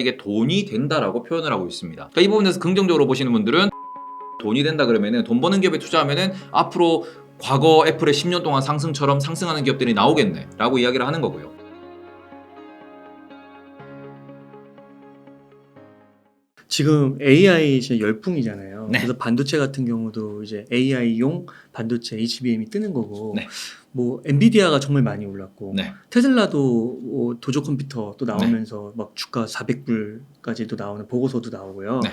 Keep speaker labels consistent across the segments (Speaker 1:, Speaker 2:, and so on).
Speaker 1: 이게 돈이 된다라고 표현을 하고 있습니다. 그러니까 이 부분에서 긍정적으로 보시는 분들은 돈이 된다 그러면은 돈 버는 기업에 투자하면은 앞으로 과거 애플의 10년 동안 상승처럼 상승하는 기업들이 나오겠네 라고 이야기를 하는 거고요.
Speaker 2: 지금 AI 이제 열풍이잖아요.
Speaker 1: 네.
Speaker 2: 그래서 반도체 같은 경우도 이제 AI용 반도체 HBM이 뜨는 거고,
Speaker 1: 네.
Speaker 2: 뭐 엔비디아가 정말 많이 올랐고,
Speaker 1: 네.
Speaker 2: 테슬라도 뭐 도조 컴퓨터 또 나오면서 막 주가 400불까지도 나오는 보고서도 나오고요.
Speaker 1: 네.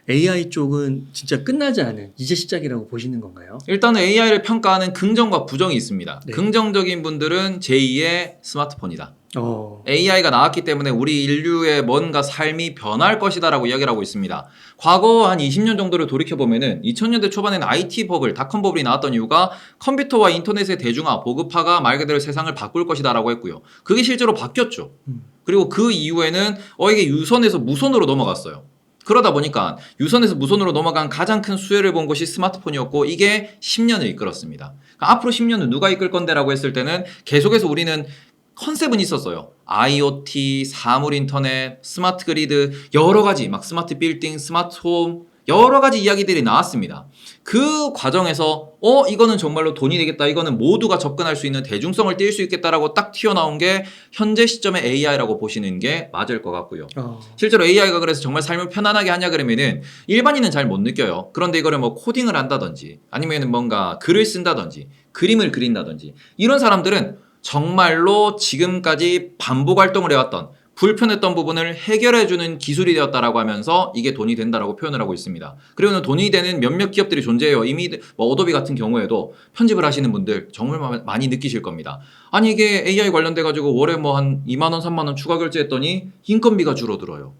Speaker 2: AI 쪽은 진짜 끝나지 않은 이제 시작이라고 보시는 건가요?
Speaker 1: 일단은 AI를 평가하는 긍정과 부정이 있습니다.
Speaker 2: 네.
Speaker 1: 긍정적인 분들은 제2의 스마트폰이다.
Speaker 2: 어,
Speaker 1: AI가 나왔기 때문에 우리 인류의 뭔가 삶이 변할 것이다 라고 이야기를 하고 있습니다. 과거 한 20년 정도를 돌이켜보면은 2000년대 초반에는 IT 버블, 닷컴 버블이 나왔던 이유가 컴퓨터와 인터넷의 대중화, 보급화가 말 그대로 세상을 바꿀 것이다 라고 했고요. 그게 실제로 바뀌었죠. 그리고 그 이후에는 이게 유선에서 무선으로 넘어갔어요. 그러다 보니까 유선에서 무선으로 넘어간 가장 큰 수혜를 본 것이 스마트폰이었고 이게 10년을 이끌었습니다. 그러니까 앞으로 10년은 누가 이끌 건데 라고 했을 때는 계속해서 우리는 컨셉은 있었어요. IoT, 사물 인터넷, 스마트 그리드, 여러 가지 막 스마트 빌딩, 스마트 홈 여러 가지 이야기들이 나왔습니다. 그 과정에서 이거는 정말로 돈이 되겠다. 이거는 모두가 접근할 수 있는 대중성을 띌 수 있겠다라고 딱 튀어나온 게 현재 시점의 AI라고 보시는 게 맞을 것 같고요. 실제로 AI가 그래서 정말 삶을 편안하게 하냐 그러면은 일반인은 잘 못 느껴요. 그런데 이거를 뭐 코딩을 한다든지 아니면은 뭔가 글을 쓴다든지 그림을 그린다든지 이런 사람들은 정말로 지금까지 반복 활동을 해왔던 불편했던 부분을 해결해주는 기술이 되었다라고 하면서 이게 돈이 된다라고 표현을 하고 있습니다. 그리고는 돈이 되는 몇몇 기업들이 존재해요. 이미 뭐 어도비 같은 경우에도 편집을 하시는 분들 정말 많이 느끼실 겁니다. 아니 이게 AI 관련돼가지고 월에 뭐 한 2만 원, 3만 원 추가 결제했더니 인건비가 줄어들어요.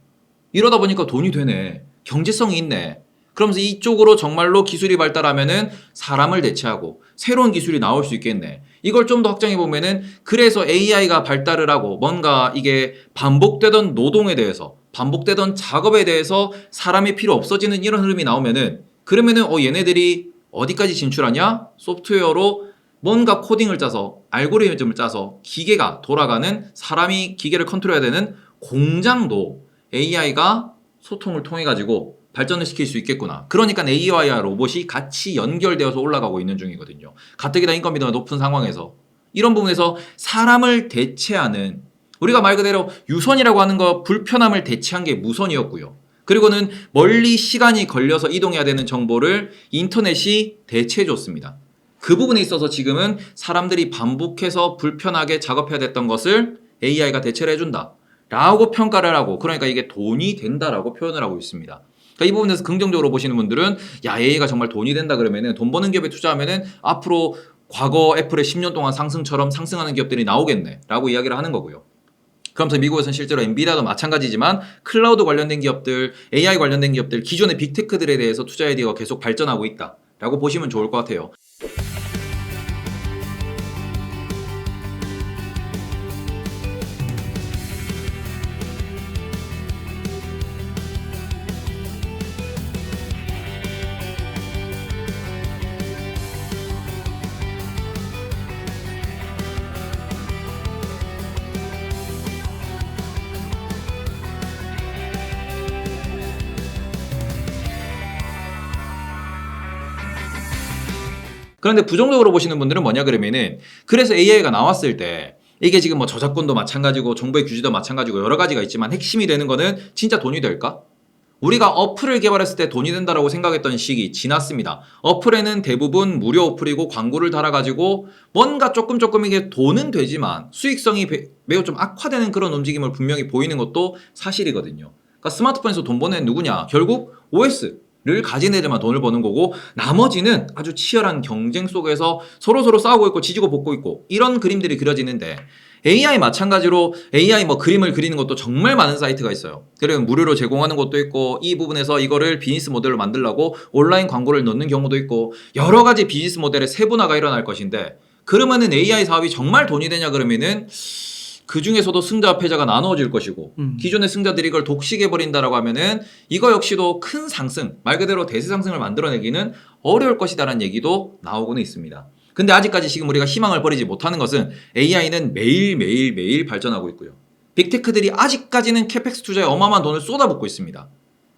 Speaker 1: 이러다 보니까 돈이 되네. 경제성이 있네. 그러면서 이쪽으로 정말로 기술이 발달하면은 사람을 대체하고 새로운 기술이 나올 수 있겠네. 이걸 좀 더 확장해 보면은 그래서 AI가 발달을 하고 뭔가 이게 반복되던 노동에 대해서 반복되던 작업에 대해서 사람이 필요 없어지는 이런 흐름이 나오면은 그러면은 얘네들이 어디까지 진출하냐? 소프트웨어로 뭔가 코딩을 짜서 알고리즘을 짜서 기계가 돌아가는 사람이 기계를 컨트롤해야 되는 공장도 AI가 소통을 통해 가지고 발전을 시킬 수 있겠구나. 그러니까 AI와 로봇이 같이 연결되어서 올라가고 있는 중이거든요. 가뜩이나 인건비가 높은 상황에서 이런 부분에서 사람을 대체하는 우리가 말 그대로 유선이라고 하는 거 불편함을 대체한 게 무선이었고요. 그리고는 멀리 시간이 걸려서 이동해야 되는 정보를 인터넷이 대체해줬습니다. 그 부분에 있어서 지금은 사람들이 반복해서 불편하게 작업해야 됐던 것을 AI가 대체를 해준다. 라고 평가를 하고 그러니까 이게 돈이 된다라고 표현을 하고 있습니다. 그러니까 이 부분에서 긍정적으로 보시는 분들은 AI가 정말 돈이 된다 그러면은 돈 버는 기업에 투자하면은 앞으로 과거 애플의 10년 동안 상승처럼 상승하는 기업들이 나오겠네 라고 이야기를 하는 거고요. 그러면서 미국에서는 실제로 엔비디아도 마찬가지지만 클라우드 관련된 기업들, AI 관련된 기업들, 기존의 빅테크들에 대해서 투자 아이디어가 계속 발전하고 있다 라고 보시면 좋을 것 같아요. 그런데 부정적으로 보시는 분들은 뭐냐 그러면은 그래서 AI가 나왔을 때 이게 지금 뭐 저작권도 마찬가지고 정보의 규제도 마찬가지고 여러 가지가 있지만 핵심이 되는 거는 진짜 돈이 될까? 우리가 어플을 개발했을 때 돈이 된다라고 생각했던 시기 지났습니다. 어플에는 대부분 무료 어플이고 광고를 달아가지고 뭔가 조금 이게 돈은 되지만 수익성이 매우 좀 악화되는 그런 움직임을 분명히 보이는 것도 사실이거든요. 그러니까 스마트폰에서 돈 버는 애는 누구냐? 결국 OS를 가진 애들만 돈을 버는 거고 나머지는 아주 치열한 경쟁 속에서 서로 싸우고 있고 지지고 볶고 있고 이런 그림들이 그려지는데 AI 마찬가지로 AI 뭐 그림을 그리는 것도 정말 많은 사이트가 있어요. 그리고 무료로 제공하는 것도 있고 이 부분에서 이거를 비즈니스 모델로 만들려고 온라인 광고를 넣는 경우도 있고 여러 가지 비즈니스 모델의 세분화가 일어날 것인데 그러면은 AI 사업이 정말 돈이 되냐 그러면은 그 중에서도 승자와 패자가 나누어질 것이고 기존의 승자들이 이걸 독식해버린다라고 하면은 이거 역시도 큰 상승, 말 그대로 대세 상승을 만들어내기는 어려울 것이다라는 얘기도 나오고는 있습니다. 근데 아직까지 지금 우리가 희망을 버리지 못하는 것은 AI는 매일 발전하고 있고요. 빅테크들이 아직까지는 캐펙스 투자에 어마어마한 돈을 쏟아붓고 있습니다.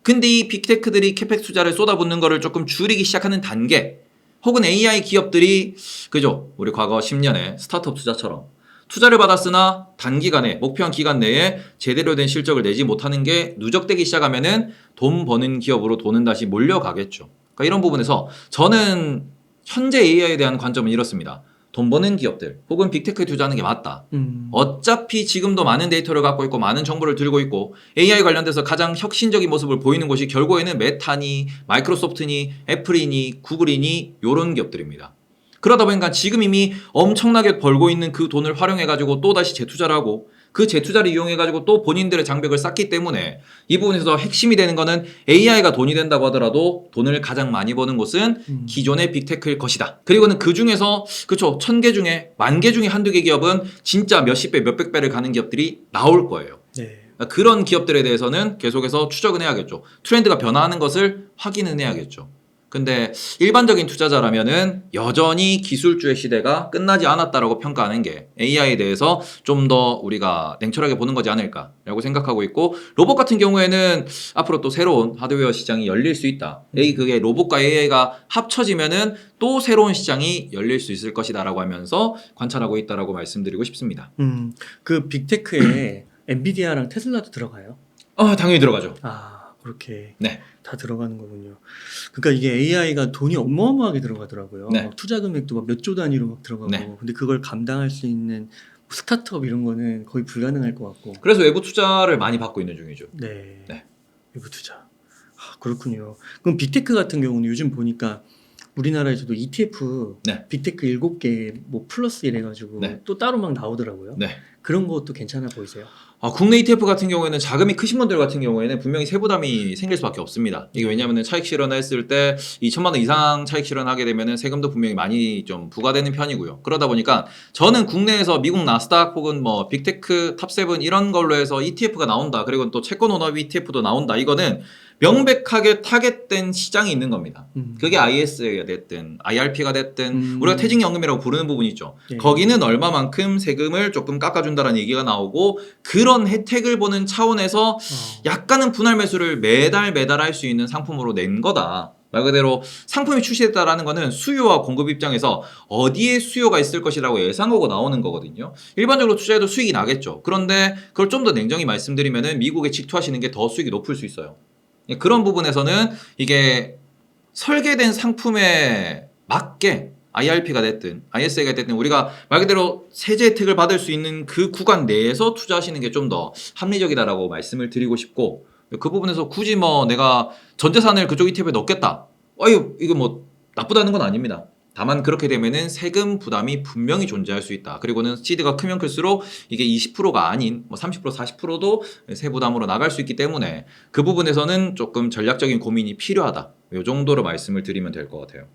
Speaker 1: 근데 이 빅테크들이 캐펙스 투자를 쏟아붓는 거를 조금 줄이기 시작하는 단계, 혹은 AI 기업들이 그죠? 우리 과거 10년의 스타트업 투자처럼 투자를 받았으나 단기간에 목표한 기간 내에 제대로 된 실적을 내지 못하는 게 누적되기 시작하면은 돈 버는 기업으로 돈은 다시 몰려가겠죠. 그러니까 이런 부분에서 저는 현재 AI에 대한 관점은 이렇습니다. 돈 버는 기업들 혹은 빅테크에 투자하는 게 맞다. 어차피 지금도 많은 데이터를 갖고 있고 많은 정보를 들고 있고 AI 관련돼서 가장 혁신적인 모습을 보이는 곳이 결국에는 메타니, 마이크로소프트니, 애플이니, 구글이니 이런 기업들입니다. 그러다 보니까 지금 이미 엄청나게 벌고 있는 그 돈을 활용해가지고 또다시 재투자를 하고 그 재투자를 이용해가지고 또 본인들의 장벽을 쌓기 때문에 이 부분에서 핵심이 되는 거는 AI가 돈이 된다고 하더라도 돈을 가장 많이 버는 곳은 기존의 빅테크일 것이다. 그리고는 그 중에서 그쵸 1000개 중에 10,000개 중에 한두 개 기업은 진짜 몇십 배, 몇백 배를 가는 기업들이 나올 거예요.
Speaker 2: 네.
Speaker 1: 그런 기업들에 대해서는 계속해서 추적은 해야겠죠. 트렌드가 변화하는 것을 확인은 해야겠죠. 근데 일반적인 투자자라면은 여전히 기술주의 시대가 끝나지 않았다라고 평가하는 게 AI에 대해서 좀 더 우리가 냉철하게 보는 거지 않을까라고 생각하고 있고, 로봇 같은 경우에는 앞으로 또 새로운 하드웨어 시장이 열릴 수 있다. 그게 로봇과 AI가 합쳐지면은 또 새로운 시장이 열릴 수 있을 것이다라고 하면서 관찰하고 있다라고 말씀드리고 싶습니다.
Speaker 2: 그 빅테크에 엔비디아랑 테슬라도 들어가요?
Speaker 1: 당연히 들어가죠.
Speaker 2: 그렇게
Speaker 1: 네.
Speaker 2: 다 들어가는 거군요. 그러니까 이게 AI가 돈이 어마어마하게 들어가더라고요.
Speaker 1: 네.
Speaker 2: 막 투자 금액도 막 몇 조 단위로 막 들어가고.
Speaker 1: 네.
Speaker 2: 근데 그걸 감당할 수 있는 스타트업 이런 거는 거의 불가능할 것 같고.
Speaker 1: 그래서 외부 투자를 많이 받고 있는 중이죠.
Speaker 2: 네.
Speaker 1: 네.
Speaker 2: 외부 투자. 그렇군요. 그럼 빅테크 같은 경우는 요즘 보니까 우리나라에서도 ETF
Speaker 1: 네.
Speaker 2: 빅테크 7개 뭐 플러스 이래가지고
Speaker 1: 네.
Speaker 2: 또 따로 막 나오더라고요.
Speaker 1: 네.
Speaker 2: 그런 것도 괜찮아 보이세요?
Speaker 1: 국내 ETF 같은 경우에는 자금이 크신 분들 같은 경우에는 분명히 세부담이 생길 수밖에 없습니다. 이게 왜냐하면 차익 실현했을 때 2천만 원 이상 차익 실현하게 되면 세금도 분명히 많이 좀 부과되는 편이고요. 그러다 보니까 저는 국내에서 미국 나스닥 혹은 뭐 빅테크 탑7 이런 걸로 해서 ETF가 나온다. 그리고 또 채권 온업 ETF도 나온다. 이거는 명백하게 타겟된 시장이 있는 겁니다. 그게 IS가 됐든 IRP가 됐든 우리가 퇴직연금이라고 부르는 부분이 있죠.
Speaker 2: 네.
Speaker 1: 거기는 얼마만큼 세금을 조금 깎아준다라는 얘기가 나오고, 그런 혜택을 보는 차원에서 약간은 분할 매수를 매달 할 수 있는 상품으로 낸 거다. 말 그대로 상품이 출시됐다라는 거는 수요와 공급 입장에서 어디에 수요가 있을 것이라고 예상하고 나오는 거거든요. 일반적으로 투자해도 수익이 나겠죠. 그런데 그걸 좀 더 냉정히 말씀드리면은 미국에 직투하시는 게 더 수익이 높을 수 있어요. 그런 부분에서는 이게 설계된 상품에 맞게 IRP가 됐든 ISA가 됐든 우리가 말 그대로 세제 혜택을 받을 수 있는 그 구간 내에서 투자하시는 게 좀 더 합리적이다라고 말씀을 드리고 싶고, 그 부분에서 굳이 뭐 내가 전 재산을 그쪽 ETF에 넣겠다. 이거 뭐 나쁘다는 건 아닙니다. 다만 그렇게 되면은 세금 부담이 분명히 존재할 수 있다. 그리고는 시드가 크면 클수록 이게 20%가 아닌 뭐 30%, 40%도 세부담으로 나갈 수 있기 때문에 그 부분에서는 조금 전략적인 고민이 필요하다. 이 정도로 말씀을 드리면 될 것 같아요.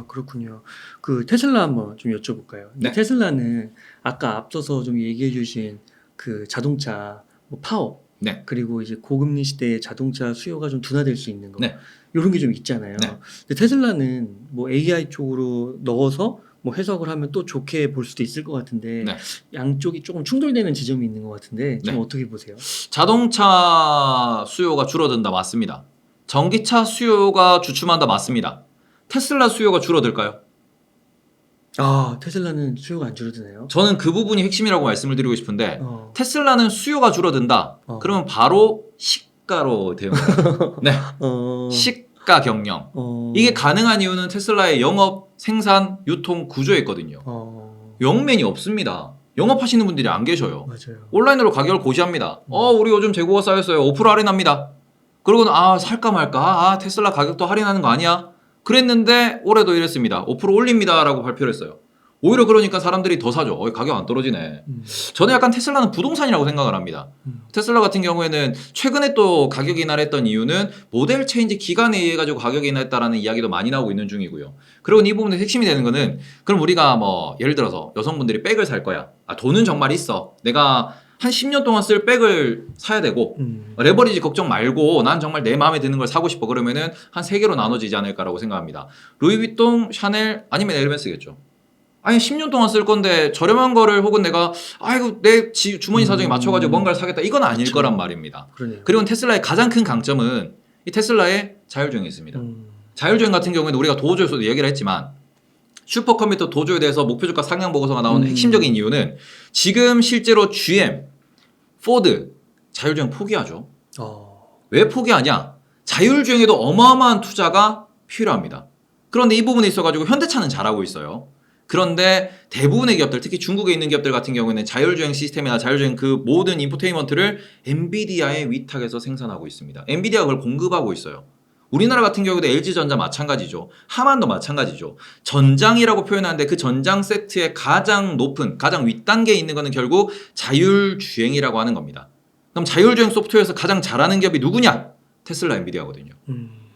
Speaker 2: 그렇군요. 그 테슬라 한번 좀 여쭤볼까요?
Speaker 1: 네.
Speaker 2: 테슬라는 아까 앞서서 좀 얘기해 주신 그 자동차 뭐 파워,
Speaker 1: 네.
Speaker 2: 그리고 이제 고금리 시대에 자동차 수요가 좀 둔화될 수 있는 거,
Speaker 1: 네.
Speaker 2: 이런 게 좀 있잖아요.
Speaker 1: 네.
Speaker 2: 근데 테슬라는 뭐 AI 쪽으로 넣어서 뭐 해석을 하면 또 좋게 볼 수도 있을 것 같은데
Speaker 1: 네.
Speaker 2: 양쪽이 조금 충돌되는 지점이 있는 것 같은데 좀
Speaker 1: 네.
Speaker 2: 어떻게 보세요?
Speaker 1: 자동차 수요가 줄어든다 맞습니다. 전기차 수요가 주춤한다 맞습니다. 테슬라 수요가 줄어들까요?
Speaker 2: 테슬라는 수요가 안 줄어드네요.
Speaker 1: 저는 그 부분이 핵심이라고 말씀을 드리고 싶은데 테슬라는 수요가 줄어든다.
Speaker 2: 그러면
Speaker 1: 그러면 바로 시가로 대응합니다. 네. 시가 경영. 이게 가능한 이유는 테슬라의 영업, 생산, 유통 구조에 있거든요. 영맨이 없습니다. 영업하시는 분들이 안 계셔요.
Speaker 2: 맞아요.
Speaker 1: 온라인으로 가격을 고시합니다. 우리 요즘 재고가 쌓였어요. 5% 할인합니다. 그러고는 살까 말까? 테슬라 가격도 할인하는 거 아니야? 그랬는데 올해도 이랬습니다. 5% 올립니다 라고 발표를 했어요. 오히려 그러니까 사람들이 더 사죠. 가격 안 떨어지네. 저는 약간 테슬라는 부동산이라고 생각을 합니다. 테슬라 같은 경우에는 최근에 또 가격이 인하했던 이유는 모델 체인지 기간에 의해 가지고 가격이 인하했다라는 이야기도 많이 나오고 있는 중이고요. 그리고 이 부분의 핵심이 되는 거는, 그럼 우리가 뭐 예를 들어서 여성분들이 백을 살 거야. 돈은 정말 있어. 내가 한 10년 동안 쓸 백을 사야 되고 레버리지 걱정 말고 난 정말 내 마음에 드는 걸 사고 싶어. 그러면은 한 3개로 나눠지지 않을까라고 생각합니다. 루이비통, 샤넬 아니면 에르메스겠죠. 아니 10년 동안 쓸 건데 저렴한 거를 혹은 내가 아이고 내 주머니 사정에 맞춰가지고 뭔가를 사겠다 이건 아닐
Speaker 2: 그쵸.
Speaker 1: 거란 말입니다.
Speaker 2: 그러네요.
Speaker 1: 그리고 테슬라의 가장 큰 강점은 이 테슬라의 자율주행이 있습니다. 자율주행 같은 경우에는 우리가 도조에서도 얘기를 했지만 슈퍼컴퓨터 도조에 대해서 목표주가 상향 보고서가 나온 핵심적인 이유는 지금 실제로 GM, 포드 자율주행 포기하죠. 왜 포기하냐? 자율주행에도 어마어마한 투자가 필요합니다. 그런데 이 부분에 있어가지고 현대차는 잘하고 있어요. 그런데 대부분의 기업들, 특히 중국에 있는 기업들 같은 경우에는 자율주행 시스템이나 자율주행 그 모든 인포테인먼트를 엔비디아의 위탁에서 생산하고 있습니다. 엔비디아가 그걸 공급하고 있어요. 우리나라 같은 경우도 LG전자 마찬가지죠. 하만도 마찬가지죠. 전장이라고 표현하는데 그 전장 세트의 가장 높은, 가장 윗단계에 있는 것은 결국 자율주행이라고 하는 겁니다. 그럼 자율주행 소프트웨어에서 가장 잘하는 기업이 누구냐? 테슬라, 엔비디아거든요.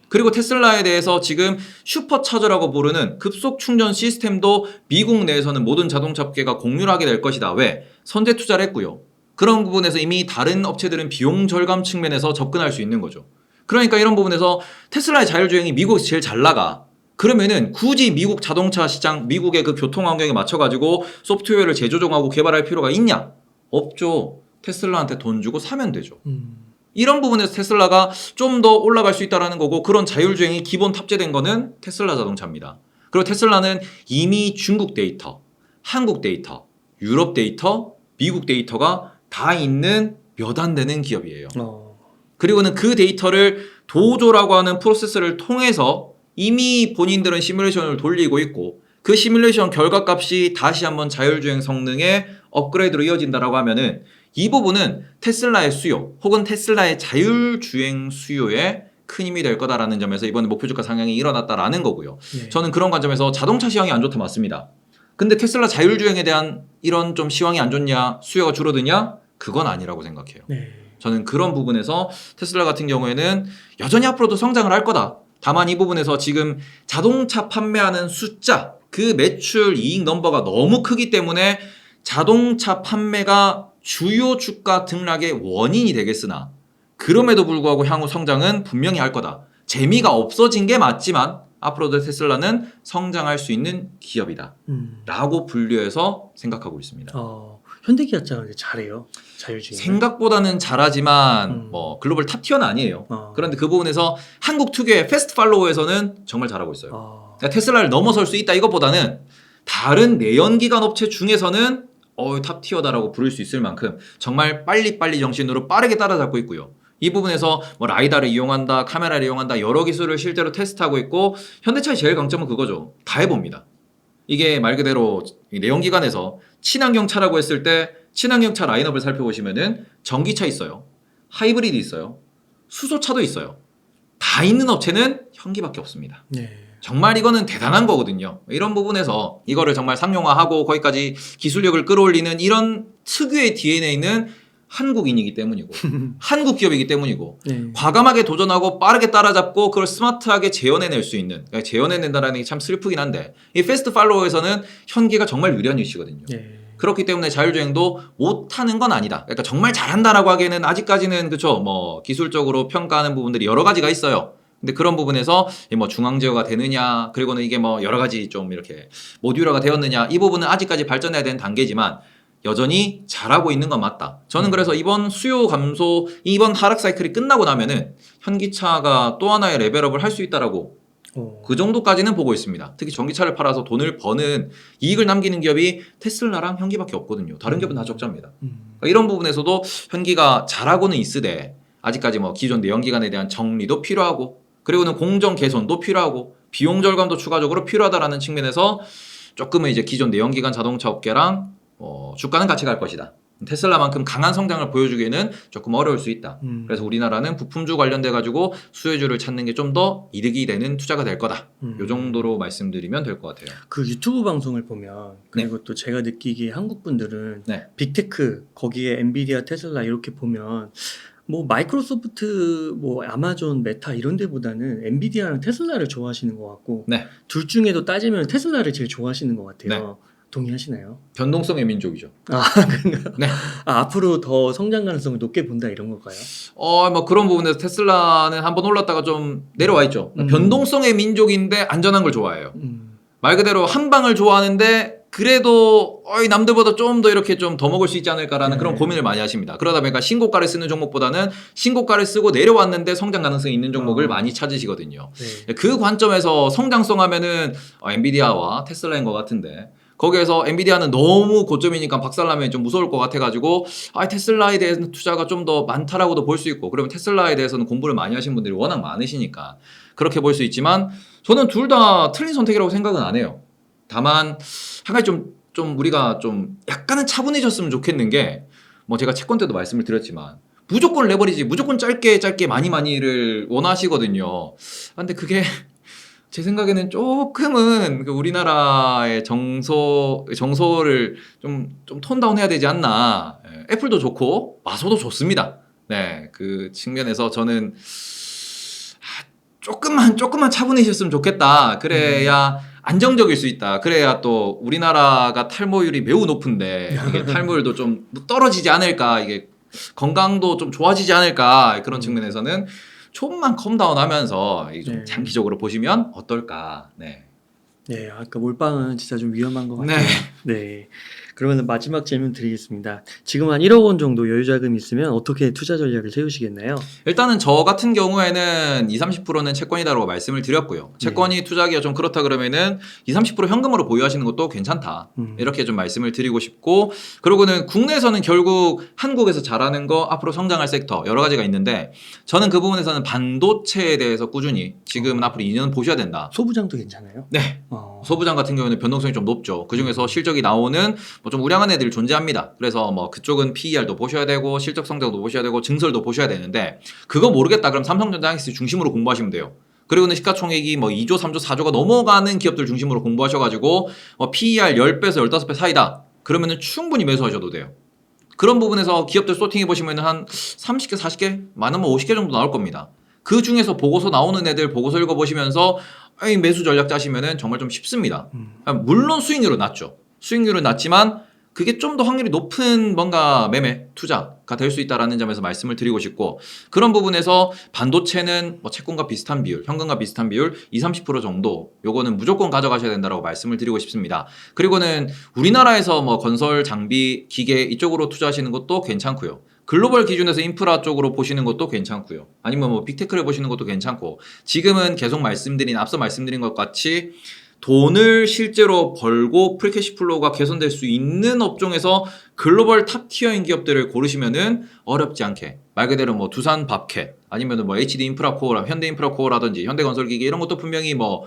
Speaker 1: 그리고 테슬라에 대해서 지금 슈퍼차저라고 부르는 급속 충전 시스템도 미국 내에서는 모든 자동차 업계가 공유를 하게 될 것이다. 왜? 선제 투자를 했고요. 그런 부분에서 이미 다른 업체들은 비용 절감 측면에서 접근할 수 있는 거죠. 그러니까 이런 부분에서 테슬라의 자율주행이 미국에서 제일 잘 나가. 그러면은 굳이 미국 자동차 시장, 미국의 그 교통 환경에 맞춰가지고 소프트웨어를 재조정하고 개발할 필요가 있냐? 없죠. 테슬라한테 돈 주고 사면 되죠. 이런 부분에서 테슬라가 좀 더 올라갈 수 있다는 거고 그런 자율주행이 기본 탑재된 거는 테슬라 자동차입니다. 그리고 테슬라는 이미 중국 데이터, 한국 데이터, 유럽 데이터, 미국 데이터가 다 있는 몇 안 되는 기업이에요. 그리고는 그 데이터를 도조라고 하는 프로세스를 통해서 이미 본인들은 시뮬레이션을 돌리고 있고 그 시뮬레이션 결과값이 다시 한번 자율주행 성능의 업그레이드로 이어진다라고 하면은 이 부분은 테슬라의 수요 혹은 테슬라의 자율주행 수요에 큰 힘이 될 거다라는 점에서 이번에 목표주가 상향이 일어났다라는 거고요.
Speaker 2: 네.
Speaker 1: 저는 그런 관점에서 자동차 시황이 안 좋다 맞습니다. 근데 테슬라 자율주행에 대한 이런 좀 시황이 안 좋냐 수요가 줄어드냐 그건 아니라고 생각해요.
Speaker 2: 네.
Speaker 1: 저는 그런 부분에서 테슬라 같은 경우에는 여전히 앞으로도 성장을 할 거다. 다만 이 부분에서 지금 자동차 판매하는 숫자 그 매출 이익 넘버가 너무 크기 때문에 자동차 판매가 주요 주가 등락의 원인이 되겠으나 그럼에도 불구하고 향후 성장은 분명히 할 거다. 재미가 없어진 게 맞지만 앞으로도 테슬라는 성장할 수 있는 기업이다. 라고 분류해서 생각하고 있습니다.
Speaker 2: 현대기아차가 잘해요. 자율주행.
Speaker 1: 생각보다는 잘하지만 뭐 글로벌 탑티어는 아니에요. 그런데 그 부분에서 한국 특유의 패스트 팔로우에서는 정말 잘하고 있어요. 그러니까 테슬라를 넘어설 수 있다 이것보다는 다른 내연기관 업체 중에서는 탑티어다라고 부를 수 있을 만큼 정말 빨리빨리 정신으로 빠르게 따라잡고 있고요. 이 부분에서 뭐 라이다를 이용한다, 카메라를 이용한다 여러 기술을 실제로 테스트하고 있고 현대차의 제일 강점은 그거죠. 다 해봅니다. 이게 말 그대로 내연기관에서 친환경차라고 했을 때 친환경차 라인업을 살펴보시면은 전기차 있어요. 하이브리드 있어요. 수소차도 있어요. 다 있는 업체는 현기밖에 없습니다.
Speaker 2: 네.
Speaker 1: 정말 이거는 대단한 거거든요. 이런 부분에서 이거를 정말 상용화하고 거기까지 기술력을 끌어올리는 이런 특유의 DNA는 한국인이기 때문이고 한국 기업이기 때문이고
Speaker 2: 네.
Speaker 1: 과감하게 도전하고 빠르게 따라잡고 그걸 스마트하게 재현해낼 수 있는 그러니까 재현해낸다는 게 참 슬프긴 한데 이 패스트 팔로워에서는 현기가 정말 유리한 이슈거든요.
Speaker 2: 네.
Speaker 1: 그렇기 때문에 자율주행도 못하는 건 아니다. 그러니까 정말 잘한다라고 하기에는 아직까지는 그쵸 뭐 기술적으로 평가하는 부분들이 여러 가지가 있어요. 근데 그런 부분에서 뭐 중앙 제어가 되느냐 그리고는 이게 뭐 여러 가지 좀 이렇게 모듈화가 되었느냐 이 부분은 아직까지 발전해야 되는 단계지만 여전히 잘하고 있는 건 맞다. 저는 그래서 이번 수요 감소 이번 하락 사이클이 끝나고 나면은 현기차가 또 하나의 레벨업을 할 수 있다라고 그 정도까지는 보고 있습니다. 특히 전기차를 팔아서 돈을 버는 이익을 남기는 기업이 테슬라랑 현기밖에 없거든요. 다른 기업은 다 적자입니다. 그러니까 이런 부분에서도 현기가 잘하고는 있으되 아직까지 뭐 기존 내연기관에 대한 정리도 필요하고 그리고는 공정 개선도 필요하고 비용 절감도 추가적으로 필요하다라는 측면에서 조금은 이제 기존 내연기관 자동차 업계랑 주가는 같이 갈 것이다. 테슬라만큼 강한 성장을 보여주기에는 조금 어려울 수 있다. 그래서 우리나라는 부품주 관련돼 가지고 수혜주를 찾는 게 좀 더 이득이 되는 투자가 될 거다. 이 정도로 말씀드리면 될 것 같아요.
Speaker 2: 그 유튜브 방송을 보면 그리고 또 제가 느끼기에 한국 분들은
Speaker 1: 네.
Speaker 2: 빅테크 거기에 엔비디아, 테슬라 이렇게 보면 뭐 마이크로소프트, 뭐 아마존, 메타 이런 데보다는 엔비디아랑 테슬라를 좋아하시는 것 같고
Speaker 1: 네.
Speaker 2: 둘 중에도 따지면 테슬라를 제일 좋아하시는 것 같아요. 동의하시나요?
Speaker 1: 변동성의 민족이죠.
Speaker 2: 그런가요?
Speaker 1: 네.
Speaker 2: 앞으로 더 성장 가능성을 높게 본다 이런 걸까요?
Speaker 1: 뭐 그런 부분에서 테슬라는 한번 올랐다가 좀 내려와 있죠. 변동성의 민족인데 안전한 걸 좋아해요. 말 그대로 한 방을 좋아하는데 그래도 남들보다 좀 더 이렇게 좀 더 먹을 수 있지 않을까라는
Speaker 2: 네.
Speaker 1: 그런 고민을 많이 하십니다. 그러다 보니까 신고가를 쓰는 종목보다는 신고가를 쓰고 내려왔는데 성장 가능성이 있는 종목을 많이 찾으시거든요.
Speaker 2: 네.
Speaker 1: 그 관점에서 성장성 하면은 엔비디아와 테슬라인 것 같은데 거기에서 엔비디아는 너무 고점이니까 박살나면 좀 무서울 것 같아가지고 테슬라에 대해서는 투자가 좀 더 많다라고도 볼 수 있고 그러면 테슬라에 대해서는 공부를 많이 하신 분들이 워낙 많으시니까 그렇게 볼 수 있지만 저는 둘 다 틀린 선택이라고 생각은 안 해요. 다만 한 가지 좀 우리가 좀 약간은 차분해졌으면 좋겠는 게 뭐 제가 채권 때도 말씀을 드렸지만 무조건 레버리지 무조건 짧게 많이를 원하시거든요. 근데 그게 제 생각에는 조금은 그 우리나라의 정서를 좀 톤다운 해야 되지 않나. 애플도 좋고 마소도 좋습니다. 네, 그 측면에서 저는 조금만 차분해졌으면 좋겠다. 그래야 안정적일 수 있다. 그래야 또 우리나라가 탈모율이 매우 높은데 이게 탈모율도 좀 떨어지지 않을까. 이게 건강도 좀 좋아지지 않을까. 그런 측면에서는 조금만 컴다운하면서 좀
Speaker 2: 네.
Speaker 1: 장기적으로 보시면 어떨까. 네.
Speaker 2: 네, 아까 몰빵은 진짜 좀 위험한 것 같아요. 네. 그러면 마지막 질문 드리겠습니다. 지금 한 1억 원 정도 여유 자금 있으면 어떻게 투자 전략을 세우시겠나요?
Speaker 1: 일단은 저 같은 경우에는 20-30%는 채권이다라고 말씀을 드렸고요. 채권이 투자하기가 좀 그렇다 그러면은 20-30% 현금으로 보유하시는 것도 괜찮다. 이렇게 좀 말씀을 드리고 싶고 그리고는 국내에서는 결국 한국에서 잘하는 거 앞으로 성장할 섹터 여러 가지가 있는데 저는 그 부분에서는 반도체에 대해서 꾸준히 지금은 앞으로 2년은 보셔야 된다.
Speaker 2: 소부장도 괜찮아요?
Speaker 1: 네. 소부장 같은 경우는 변동성이 좀 높죠. 그중에서 실적이 나오는 뭐 좀 우량한 애들이 존재합니다. 그래서 뭐 그쪽은 PER도 보셔야 되고 실적 성장도 보셔야 되고 증설도 보셔야 되는데 그거 모르겠다 그럼 삼성전자 하이닉스 중심으로 공부하시면 돼요. 그리고는 시가총액이 뭐 2조, 3조, 4조가 넘어가는 기업들 중심으로 공부하셔가지고 PER 10배에서 15배 사이다. 그러면은 충분히 매수하셔도 돼요. 그런 부분에서 기업들 소팅해 보시면 한 30개, 40개, 많으면 50개 정도 나올 겁니다. 그 중에서 보고서 나오는 애들 보고서 읽어보시면서 매수 전략 짜시면은 정말 좀 쉽습니다. 물론 수익률은 낮죠. 수익률은 낮지만 그게 좀 더 확률이 높은 뭔가 매매, 투자가 될 수 있다라는 점에서 말씀을 드리고 싶고 그런 부분에서 반도체는 뭐 채권과 비슷한 비율, 현금과 비슷한 비율 20-30% 정도 요거는 무조건 가져가셔야 된다라고 말씀을 드리고 싶습니다. 그리고는 우리나라에서 뭐 건설, 장비, 기계 이쪽으로 투자하시는 것도 괜찮고요. 글로벌 기준에서 인프라 쪽으로 보시는 것도 괜찮고요. 아니면 뭐 빅테크를 보시는 것도 괜찮고 지금은 계속 앞서 말씀드린 것 같이 돈을 실제로 벌고 프리캐시 플로우가 개선될 수 있는 업종에서 글로벌 탑 티어인 기업들을 고르시면은 어렵지 않게 말 그대로 뭐 두산 밥캣 아니면 뭐 HD 인프라코어라 현대 인프라코어라든지 현대건설기계 이런 것도 분명히 뭐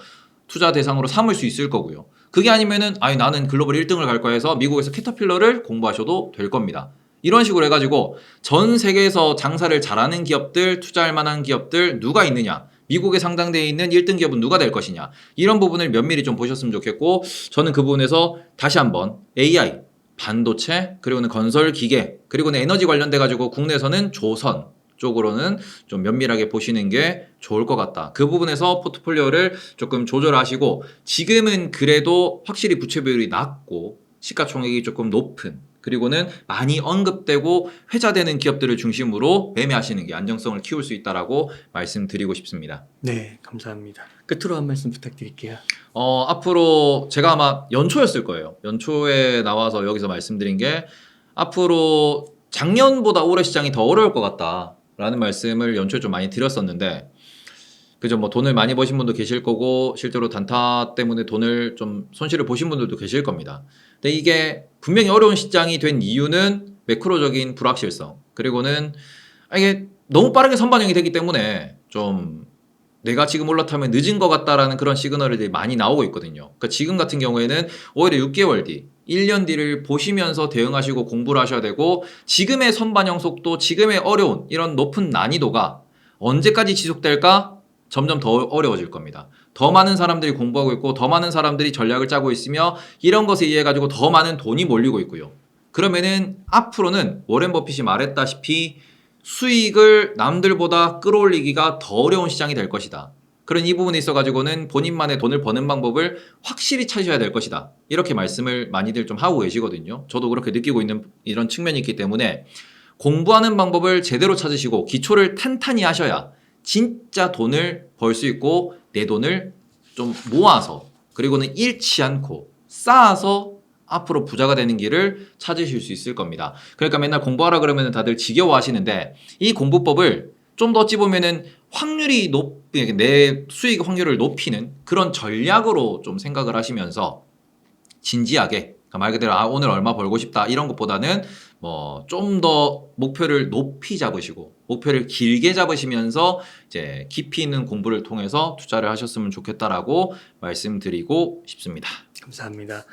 Speaker 1: 투자 대상으로 삼을 수 있을 거고요. 그게 아니면은 나는 글로벌 1등을 갈 거야 해서 미국에서 캐터필러를 공부하셔도 될 겁니다. 이런 식으로 해가지고 전 세계에서 장사를 잘하는 기업들, 투자할 만한 기업들 누가 있느냐 미국에 상장되어 있는 1등 기업은 누가 될 것이냐 이런 부분을 면밀히 좀 보셨으면 좋겠고 저는 그 부분에서 다시 한번 AI, 반도체, 그리고는 건설 기계, 그리고는 에너지 관련돼 가지고 국내에서는 조선 쪽으로는 좀 면밀하게 보시는 게 좋을 것 같다. 그 부분에서 포트폴리오를 조금 조절하시고 지금은 그래도 확실히 부채 비율이 낮고 시가총액이 조금 높은 그리고는 많이 언급되고 회자되는 기업들을 중심으로 매매하시는 게 안정성을 키울 수 있다라고 말씀드리고 싶습니다.
Speaker 2: 네, 감사합니다. 끝으로 한 말씀 부탁드릴게요.
Speaker 1: 앞으로 제가 아마 연초였을 거예요. 연초에 나와서 여기서 말씀드린 게 앞으로 작년보다 올해 시장이 더 어려울 것 같다라는 말씀을 연초에 좀 많이 드렸었는데 그죠? 뭐 돈을 많이 버신 분도 계실 거고 실제로 단타 때문에 돈을 좀 손실을 보신 분들도 계실 겁니다. 근데 이게 분명히 어려운 시장이 된 이유는 매크로적인 불확실성 그리고는 이게 너무 빠르게 선반영이 되기 때문에 좀 내가 지금 올라타면 늦은 것 같다라는 그런 시그널들이 많이 나오고 있거든요. 그러니까 지금 같은 경우에는 오히려 6개월 뒤 1년 뒤를 보시면서 대응하시고 공부를 하셔야 되고 지금의 선반영 속도 지금의 어려운 이런 높은 난이도가 언제까지 지속될까? 점점 더 어려워질 겁니다. 더 많은 사람들이 공부하고 있고 더 많은 사람들이 전략을 짜고 있으며 이런 것에 의해 가지고 더 많은 돈이 몰리고 있고요. 그러면은 앞으로는 워렌 버핏이 말했다시피 수익을 남들보다 끌어올리기가 더 어려운 시장이 될 것이다. 그런 이 부분에 있어 가지고는 본인만의 돈을 버는 방법을 확실히 찾으셔야 될 것이다. 이렇게 말씀을 많이들 좀 하고 계시거든요. 저도 그렇게 느끼고 있는 이런 측면이 있기 때문에 공부하는 방법을 제대로 찾으시고 기초를 탄탄히 하셔야 진짜 돈을 벌 수 있고 내 돈을 좀 모아서 그리고는 잃지 않고 쌓아서 앞으로 부자가 되는 길을 찾으실 수 있을 겁니다. 그러니까 맨날 공부하라 그러면 다들 지겨워하시는데 이 공부법을 좀 더 어찌 보면은 확률이 내 수익 확률을 높이는 그런 전략으로 좀 생각을 하시면서 진지하게, 그러니까 말 그대로 오늘 얼마 벌고 싶다 이런 것보다는 뭐 좀 더 목표를 높이 잡으시고 목표를 길게 잡으시면서 이제 깊이 있는 공부를 통해서 투자를 하셨으면 좋겠다라고 말씀드리고 싶습니다.
Speaker 2: 감사합니다.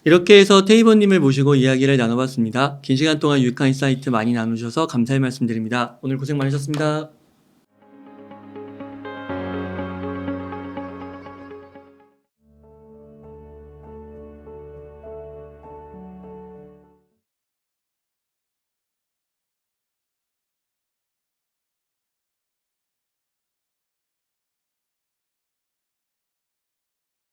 Speaker 2: 이렇게 해서 테이버님을 모시고 이야기를 나눠봤습니다. 긴 시간 동안 유익한 인사이트 많이 나누셔서 감사의 말씀드립니다. 오늘 고생 많으셨습니다.